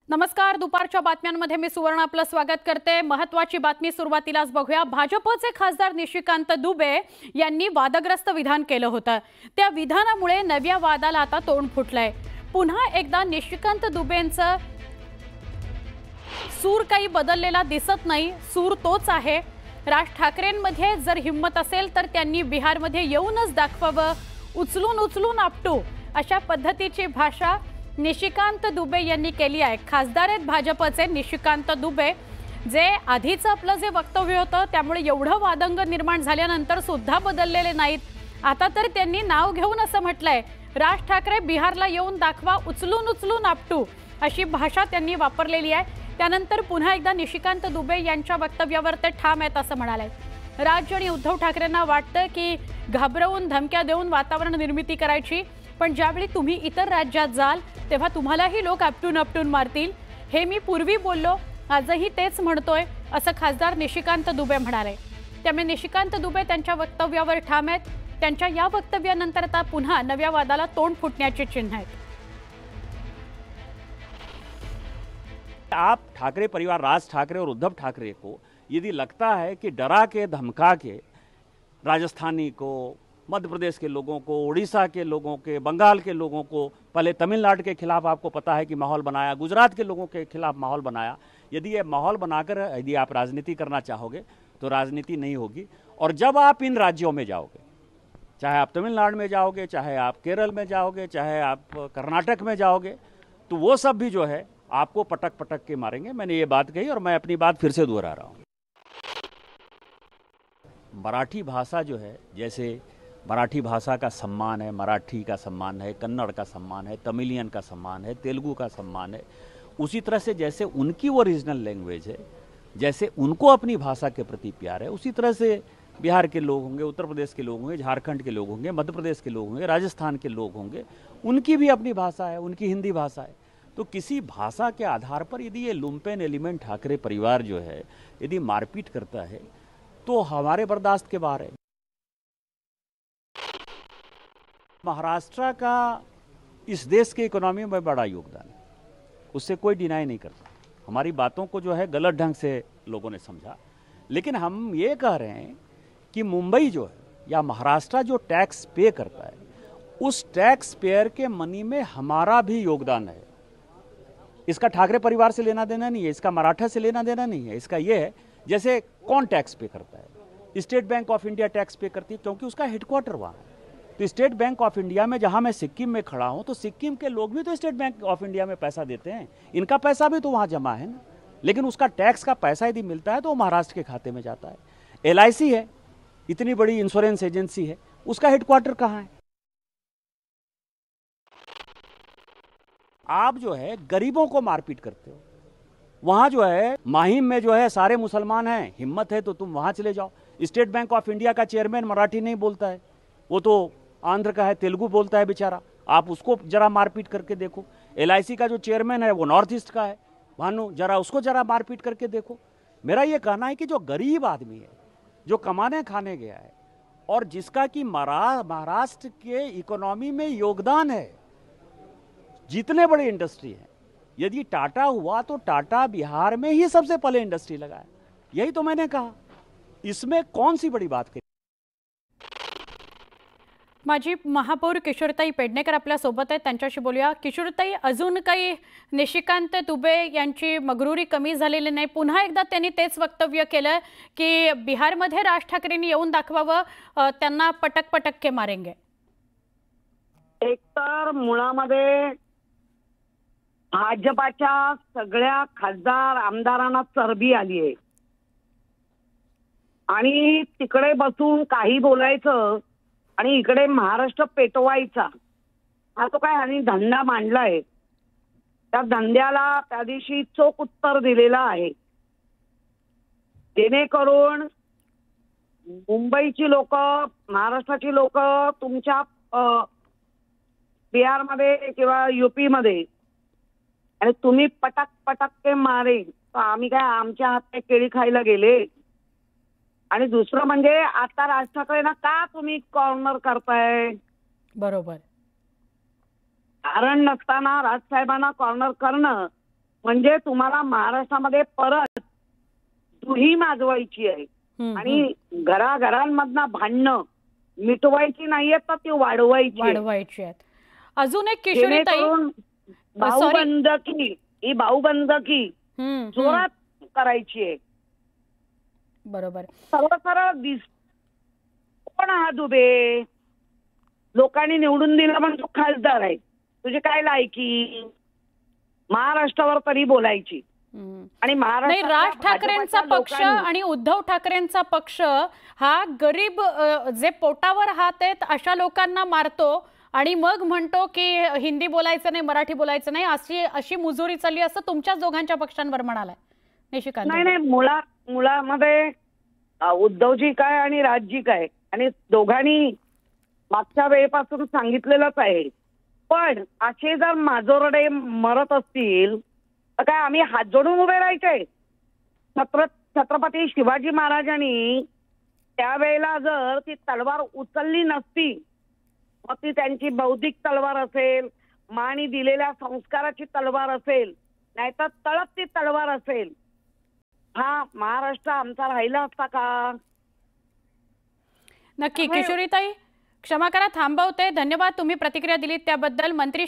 नमस्कार. दुपारच्या बातम्यांमध्ये मी सुवर्ण आपलं स्वागत करते. महत्त्वाची बातमी सुरुवातीलाच बघूया. भाजपचे खासदार निशिकांत दुबे यांनी वादग्रस्त विधान केलं होतं. त्या विधानामुळे नव्या वादाला आता तोंड फुटलंय. पुन्हा एकदा निशिकांत दुबेंचं सूर काही बदललेला दिसत नाही. सूर तोच आहे. राज ठाकरेंमध्ये जर हिम्मत असेल तर त्यांनी बिहारमध्ये येऊनच दाखवावं. उचलून उचलून आपटू अशा पद्धतीची भाषा निशिकांत दुबे यांनी केली आहे. खासदार आहेत भाजपचे निशिकांत दुबे, जे आधीचं आपलं जे वक्तव्य होतं त्यामुळे एवढं वादंग निर्माण झाल्यानंतर सुद्धा बदललेले नाहीत. आता तर त्यांनी नाव घेऊन असं म्हटलंय, राज ठाकरे बिहारला येऊन दाखवा, उचलून उचलून आपटू अशी भाषा त्यांनी वापरलेली आहे. त्यानंतर पुन्हा एकदा निशिकांत दुबे यांच्या वक्तव्यावर ते ठाम आहेत असं म्हणाले. राज आणि उद्धव ठाकरेंना वाटतं की घाबरवून धमक्या देऊन वातावरण निर्मिती करायची, पण ज्यावेळी तुम्ही इतर राज्यात जाल तेव्हा तुम्हालाही लोक आपटून आपटून मारतील. हे मी पूर्वी बोललो, आजही तेच म्हणतोय असं खासदार निशिकांत दुबे म्हणाले. त्यामुळे निशिकांत दुबे त्यांच्या वक्तव्यावर ठाम आहेत. त्यांच्या या वक्तव्यानंतर आता पुन्हा नव्या वादाला तोंड फुटण्याची चिन्ह आहेत. आप ठाकरे परिवार, राज ठाकरे और उद्धव ठाकरे को यदि लगता है कि डरा के धमका के राजस्थानी को, मध्य प्रदेश के लोगों को, उड़ीसा के लोगों के, बंगाल के लोगों को, पहले तमिलनाडु के खिलाफ आपको पता है कि माहौल बनाया, गुजरात के लोगों के खिलाफ माहौल बनाया, यदि ये माहौल बनाकर यदि आप राजनीति करना चाहोगे तो राजनीति नहीं होगी। और जब आप इन राज्यों में जाओगे, चाहे आप तमिलनाडु में जाओगे, चाहे आप केरल में जाओगे, चाहे आप कर्नाटक में जाओगे, तो वो सब भी जो है आपको पटक पटक के मारेंगे। मैंने ये बात कही और मैं अपनी बात फिर से दोहरा रहा हूँ। मराठी भाषा जो है, जैसे मराठी भाषा का सम्मान है, मराठी का सम्मान है, कन्नड़ का सम्मान है, तमिलियन का सम्मान है, तेलुगु का सम्मान है, उसी तरह से जैसे उनकी वो रीजनल लैंग्वेज है, जैसे उनको अपनी भाषा के प्रति प्यार है, उसी तरह से बिहार के लोग होंगे, उत्तर प्रदेश के लोग होंगे, झारखंड के लोग होंगे, मध्य प्रदेश के लोग होंगे, राजस्थान के लोग होंगे, उनकी भी अपनी भाषा है, उनकी हिंदी भाषा है। तो किसी भाषा के आधार पर यदि ये लुम्पेन एलिमेंट ठाकरे परिवार जो है यदि मारपीट करता है तो हमारे बर्दाश्त के बाहर है। महाराष्ट्र का इस देश के इकोनॉमी में बड़ा योगदान है, उससे कोई डिनाई नहीं करता। हमारी बातों को जो है गलत ढंग से लोगों ने समझा, लेकिन हम ये कह रहे हैं कि मुंबई जो है या महाराष्ट्र जो टैक्स पे करता है, उस टैक्स पेयर के मनी में हमारा भी योगदान है। इसका ठाकरे परिवार से लेना देना नहीं है, इसका मराठा से लेना देना नहीं है। इसका ये है, जैसे कौन टैक्स पे करता है, state bank of India tax pay करती है क्योंकि उसका हेडक्वार्टर वहाँ है। तो स्टेट बैंक ऑफ इंडिया में, जहाँ मैं सिक्किम में खड़ा हूँ, तो सिक्किम के लोग भी तो स्टेट बैंक ऑफ इंडिया में पैसा देते हैं, इनका पैसा भी तो वहाँ जमा है ना। लेकिन उसका टैक्स का पैसा यदि मिलता है तो वो महाराष्ट्र के खाते में जाता है। LIC है, इतनी बड़ी इंश्योरेंस एजेंसी है, उसका हेडक्वार्टर कहाँ है? आप जो है गरीबों को मारपीट करते हो। वहाँ जो है माहिम में जो है सारे मुसलमान हैं, हिम्मत है तो तुम वहाँ चले जाओ। स्टेट बैंक ऑफ इंडिया का चेयरमैन मराठी नहीं बोलता है, वो तो आंध्र का है, तेलुगु बोलता है बेचारा, आप उसको जरा मारपीट करके देखो। LIC का जो चेयरमैन है वो नॉर्थ ईस्ट का है, भानु, जरा उसको जरा मारपीट करके देखो। मेरा ये कहना है कि जो गरीब आदमी है, जो कमाने खाने गया है और जिसका कि महाराष्ट्र के इकोनॉमी में योगदान है, जितने बड़े इंडस्ट्री हैं, यदि टाटा हुआ तो टाटा बिहार में ही सबसे पहले इंडस्ट्री लगाया। यही तो मैंने कहा, इसमें कौन सी बड़ी बात कही। माजी महापौर किशोरताई पेडणेकर आपल्या सोबत आहेत, त्यांच्याशी बोलूया. किशोरताई, अजून काही निशिकांत दुबे यांची मगरुरी कमी झालेली नाही. पुन्हा एकदा त्यांनी तेच वक्तव्य केलं की बिहारमध्ये राज ठाकरेंनी येऊन दाखवावं, त्यांना पटक पटक के मारेंगे. एकतर मुळामध्ये भाजपाच्या सगळ्या खासदार आमदारांना चरबी आली आहे आणि तिकडे बसून काही बोलायचं आणि इकडे महाराष्ट्र पेटवायचा, हा तो काय आणि धंदा मांडलाय. त्या धंद्याला त्या दिवशी चोख उत्तर दिलेलं आहे, जेणेकरून मुंबईची लोक, महाराष्ट्राची लोक तुमच्या बिहारमध्ये किंवा UP मध्ये आणि तुम्ही पटक पटक के मारे, तर आम्ही काय आमच्या हातात केळी खायला गेले. आणि दुसरं म्हणजे आता राज ठाकरेंना का तुम्ही कॉर्नर करताय? बरोबर. कारण नसताना राजसाहेबांना कॉर्नर करणं म्हणजे तुम्हाला महाराष्ट्रामध्ये परत दुही माजवायची आहे आणि घराघरांमधनं भांडणं मिटवायची नाहीयेत तर ती वाढवायची आहेत. अजून एक किशोरीताई, भाऊबंदकी ही भाऊबंदकी जोरात करायची आहे. बरोबर. सरळ कोण हा दुबे, लोकांनी निवडून दिला पण तो खासदार आहे, तुझी काय लायकी महाराष्ट्रावर तरी बोलायची. आणि नाही, राज ठाकरेंचा पक्ष आणि उद्धव ठाकरेंचा पक्ष हा गरीब जे पोटावर हात आहेत अशा लोकांना मारतो आणि मग म्हणतो की हिंदी बोलायचं नाही, मराठी बोलायचं नाही, अशी मुजोरी चालली असं तुमच्या दोघांच्या पक्षांवर म्हणालाय निशिकांत. नाही, मुळामध्ये उद्धवजी काय आणि राजजी काय, आणि दोघांनी मागच्या वेळेपासून सांगितलेलंच आहे. पण असे जर माजोरडे मरत असतील तर काय आम्ही हात जोडून उभे राहायचे? छत्रपती शिवाजी महाराजांनी त्यावेळेला जर ती तलवार उचलली नसती, मग ती त्यांची बौद्धिक तलवार असेल, मानी दिलेल्या संस्काराची तलवार असेल, नाहीतर तळप ती तलवार असेल, हा महाराष्ट्र आमचा राहिला असता का? नक्की. किशोरीताई, क्षमा करा थांबवते. धन्यवाद तुम्ही प्रतिक्रिया दिलीत त्याबद्दल. मंत्री